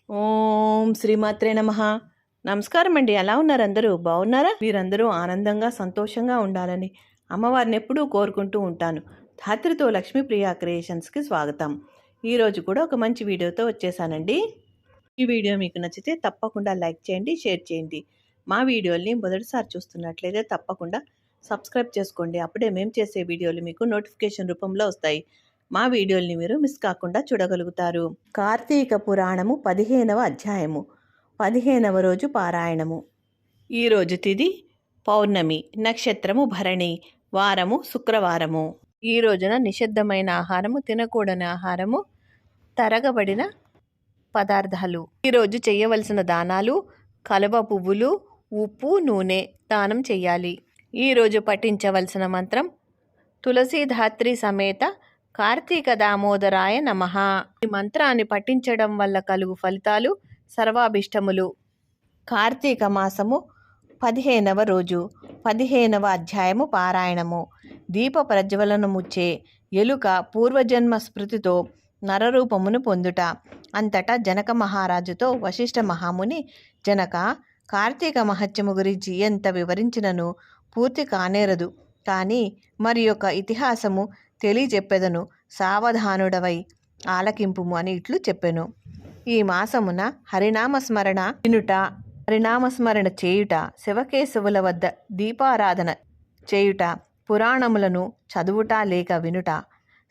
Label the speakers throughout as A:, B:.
A: ఓం శ్రీమాత్రే నమః. నమస్కారం అండి. ఎలా ఉన్నారు? అందరూ బాగున్నారా? మీరందరూ ఆనందంగా సంతోషంగా ఉండాలని అమ్మవారిని ఎప్పుడూ కోరుకుంటూ ఉంటాను. ధాత్రితో లక్ష్మీప్రియ క్రియేషన్స్కి స్వాగతం. ఈరోజు కూడా ఒక మంచి వీడియోతో వచ్చేసానండి. ఈ వీడియో మీకు నచ్చితే తప్పకుండా లైక్ చేయండి, షేర్ చేయండి. మా వీడియోల్ని మొదటిసారి చూస్తున్నట్లయితే తప్పకుండా సబ్స్క్రైబ్ చేసుకోండి. అప్పుడే మేము చేసే వీడియోలు మీకు నోటిఫికేషన్ రూపంలో వస్తాయి. మా వీడియోల్ని మీరు మిస్ కాకుండా చూడగలుగుతారు. కార్తీక పురాణము 15వ అధ్యాయము, 15వ రోజు పారాయణము. ఈరోజు తిథి పౌర్ణమి, నక్షత్రము భరణి, వారము శుక్రవారము. ఈ రోజున నిషిద్ధమైన ఆహారము, తినకూడని ఆహారము, తరగబడిన పదార్థాలు. ఈరోజు చేయవలసిన దానాలు: కలువ పువ్వులు, ఉప్పు, నూనె దానం చెయ్యాలి. ఈరోజు పఠించవలసిన మంత్రం: తులసీధాత్రి సమేత కార్తీక దామోదరాయ నమః. ఈ మంత్రాన్ని పఠించడం వల్ల కలుగు ఫలితాలు: సర్వాభిష్టములు. కార్తీక మాసము 15వ రోజు, 15వ అధ్యాయము పారాయణము. దీప ప్రజ్వలనముచ్చే ఎలుక పూర్వజన్మ స్మృతితో నరరూపమును పొందుట. అంతటా జనక మహారాజుతో వశిష్ఠ మహాముని: జనక, కార్తీక మహత్యము గురించి ఎంత వివరించినను పూర్తి కానేరదు. కానీ మరి యొక్క ఇతిహాసము తెలియజెప్పెదను, సావధానుడవై ఆలకింపుము అని ఇట్లు చెప్పెను. ఈ మాసమున హరినామస్మరణ వినుట, హరినామస్మరణ చేయుట, శివకేశవుల వద్ద దీపారాధన చేయుట, పురాణములను చదువుట లేక వినుట,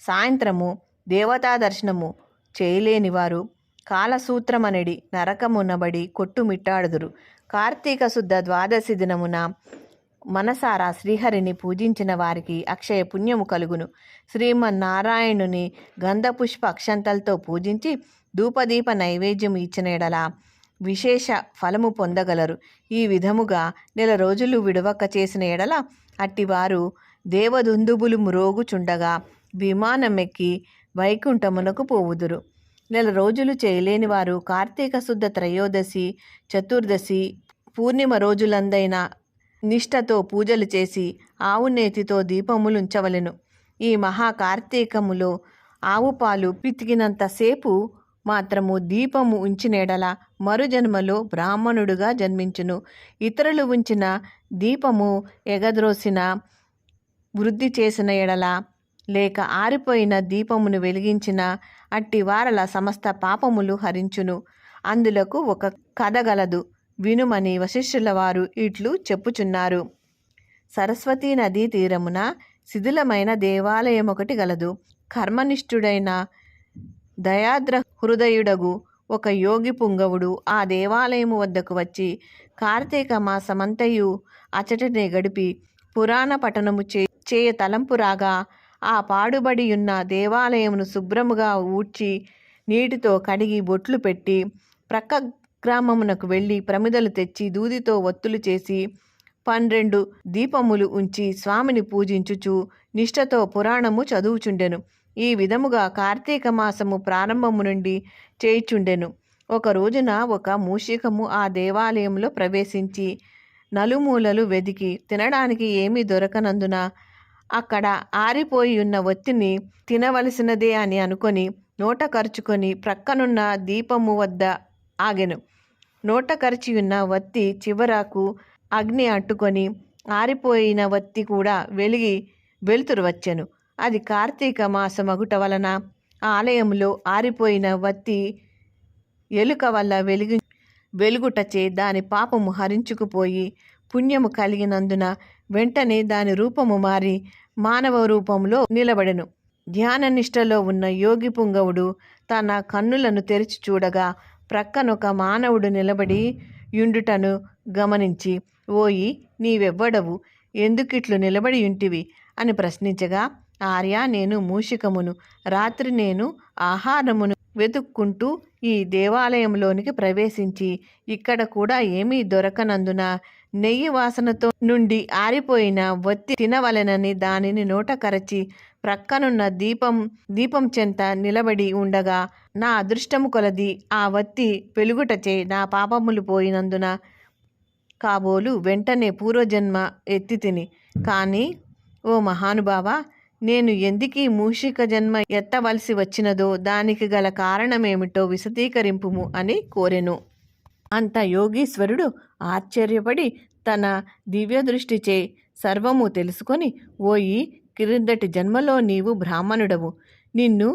A: సాయంత్రము దేవతా దర్శనము చేయలేనివారు కాలసూత్రమనడి నరకమునబడి కొట్టుమిట్టాడుదురు. కార్తీక శుద్ధ ద్వాదశి దినమున మనసారా శ్రీహరిని పూజించిన వారికి అక్షయ పుణ్యము కలుగును. శ్రీమన్నారాయణుని గంధపుష్ప అక్షంతలతో పూజించి ధూపదీప నైవేద్యం ఇచ్చిన ఎడల విశేష ఫలము పొందగలరు. ఈ విధముగా నెల రోజులు విడవక చేసిన ఎడల అట్టివారు దేవదుందుబులు మ్రోగుచుండగా విమానమెక్కి వైకుంఠమునకు పోవుదురు. నెల రోజులు చేయలేని వారు కార్తీక శుద్ధ త్రయోదశి, చతుర్దశి, పూర్ణిమ రోజులందైన నిష్ఠతో పూజలు చేసి ఆవు నేతితో దీపములుంచవలెను. ఈ మహాకార్తీకములో ఆవు పాలు పితికినంతసేపు మాత్రము దీపము ఉంచినెడల మరుజన్మలో బ్రాహ్మణుడుగా జన్మించును. ఇతరులు ఉంచిన దీపము ఎగద్రోసిన, వృద్ధి చేసిన ఎడల లేక ఆరిపోయిన దీపమును వెలిగించిన అట్టి వారల సమస్త పాపములు హరించును. అందులకు ఒక కథ గలదు, వినుమని వశిష్ఠుల వారు ఇట్లు చెప్పుచున్నారు. సరస్వతీ నదీ తీరమున శిథిలమైన దేవాలయం ఒకటి గలదు. కర్మనిష్ఠుడైన దయాద్ర హృదయుడగు ఒక యోగి పుంగవుడు ఆ దేవాలయము వద్దకు వచ్చి కార్తీక మాసమంతయు అచటనే గడిపి పురాణ పఠనము చేయ తలంపు రాగా ఆ పాడుబడియున్న దేవాలయమును శుభ్రముగా ఊడ్చి నీటితో కడిగి బొట్లు పెట్టి ప్రక్క గ్రామమునకు వెళ్ళి ప్రమిదలు తెచ్చి దూదితో ఒత్తులు చేసి 12 దీపములు ఉంచి స్వామిని పూజించుచు నిష్ఠతో పురాణము చదువుచుండెను. ఈ విధముగా కార్తీక మాసము ప్రారంభము నుండి చేయుచుండెను. ఒక రోజున ఒక మూషికము ఆ దేవాలయంలో ప్రవేశించి నలుమూలలు వెదికి తినడానికి ఏమీ దొరకనందున అక్కడ ఆరిపోయి ఉన్న ఒత్తిని తినవలసినదే అని అనుకొని నోట కరుచుకొని ప్రక్కనున్న దీపము వద్ద ఆగెను. నోట కరిచియున్న వత్తి చివరకు అగ్ని అంటుకొని ఆరిపోయిన వత్తి కూడా వెలుతురు వచ్చెను. అది కార్తీక మాసమగుట వలన ఆలయంలో ఆరిపోయిన వత్తి ఎలుక వల్ల వెలుగుటచే దాని పాపము హరించుకుపోయి పుణ్యము కలిగినందున వెంటనే దాని రూపము మారి మానవ రూపంలో నిలబడెను. ధ్యాన నిష్టలో ఉన్న యోగి పుంగవుడు తన కన్నులను తెరిచి చూడగా ప్రక్కనొక మానవుడు నిలబడి యుండుటను గమనించి, ఓయి, నీవెవ్వడవు, ఎందుకిట్లు నిలబడి యుంటివి అని ప్రశ్నించగా, ఆర్య, నేను మూషికమును. రాత్రి నేను ఆహారమును వెతుక్కుంటూ ఈ దేవాలయంలోనికి ప్రవేశించి ఇక్కడ కూడా ఏమీ దొరకనందున నెయ్యి వాసనతో నుండి ఆరిపోయిన వత్తి తినవలెనని దానిని నోట కరచి ప్రక్కనున్న దీపం చెంత నిలబడి ఉండగా నా అదృష్టము కొలది ఆ వత్తి వెలుగుటచే నా పాపములు పోయినందున కాబోలు వెంటనే పూర్వజన్మ ఎత్తి తిని. కానీ ఓ మహానుభావ, నేను ఎందుకీ మూషిక జన్మ ఎత్తవలసి వచ్చినదో దానికి గల కారణమేమిటో విశదీకరింపుము అని కోరెను. అంత యోగీశ్వరుడు ఆశ్చర్యపడి తన దివ్యదృష్టిచే సర్వము తెలుసుకొని, ఓయి, క్రిందటి జన్మలో నీవు బ్రాహ్మణుడవు, నిన్ను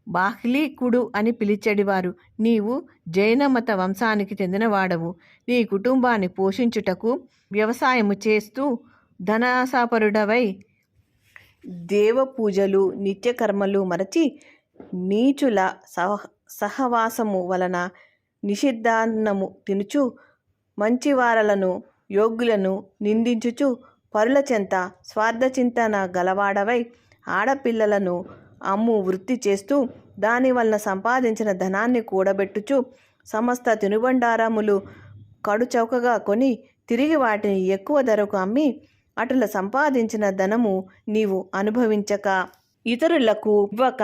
A: బాహ్లీకుడు అని పిలిచెడివారు. నీవు జైనమత వంశానికి చెందినవాడవు. నీ కుటుంబాన్ని పోషించుటకు వ్యవసాయము చేస్తూ ధనాసాపరుడవై దేవపూజలు నిత్యకర్మలు మరచి నీచుల సహవాసము వలన నిషిద్ధాన్నము తినుచు మంచివారలను యోగ్యులను నిందించుచు పరుల చెంత స్వార్థచింతన గలవాడవై ఆడపిల్లలను అమ్ము వృత్తి చేస్తూ దానివలన సంపాదించిన ధనాన్ని కూడబెట్టుచు సమస్త తినుబండారములు కడుచౌకగా కొని తిరిగి వాటిని ఎక్కువ ధరకు అమ్మి అటుల సంపాదించిన ధనము నీవు అనుభవించక ఇతరులకు ఇవ్వక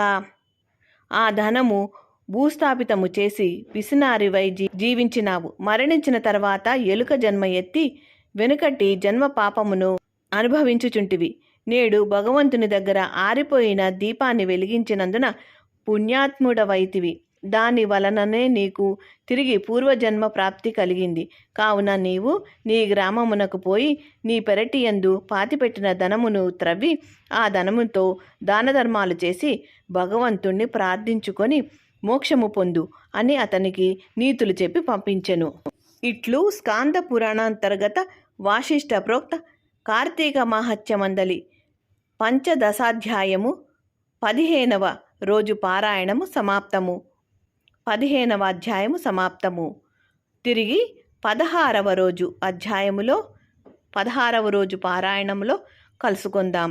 A: ఆ ధనము భూస్థాపితము చేసి పిసినారివై జీవించినావు. మరణించిన తర్వాత ఎలుక జన్మ ఎత్తి వెనుకటి జన్మ పాపమును అనుభవించుచుంటివి. నేడు భగవంతుని దగ్గర ఆరిపోయిన దీపాన్ని వెలిగించినందున పుణ్యాత్ముడవైతివి. దాని వలననే నీకు తిరిగి పూర్వజన్మ ప్రాప్తి కలిగింది. కావున నీవు నీ గ్రామమునకు పోయి నీ పెరటియందు పాతిపెట్టిన ధనమును త్రవ్వి ఆ ధనముతో దానధర్మాలు చేసి భగవంతుణ్ణి ప్రార్థించుకొని మోక్షము పొందు అని అతనికి నీతులు చెప్పి పంపించెను. ఇట్లు స్కాంద పురాణాంతర్గత వాసిష్ఠ ప్రోక్త కార్తీక మాహత్యమందలి పంచదశాధ్యాయము 15వ రోజు పారాయణము సమాప్తము. 15వ అధ్యాయము సమాప్తము. తిరిగి 16వ రోజు అధ్యాయములో 16వ రోజు పారాయణములో కలుసుకుందాం.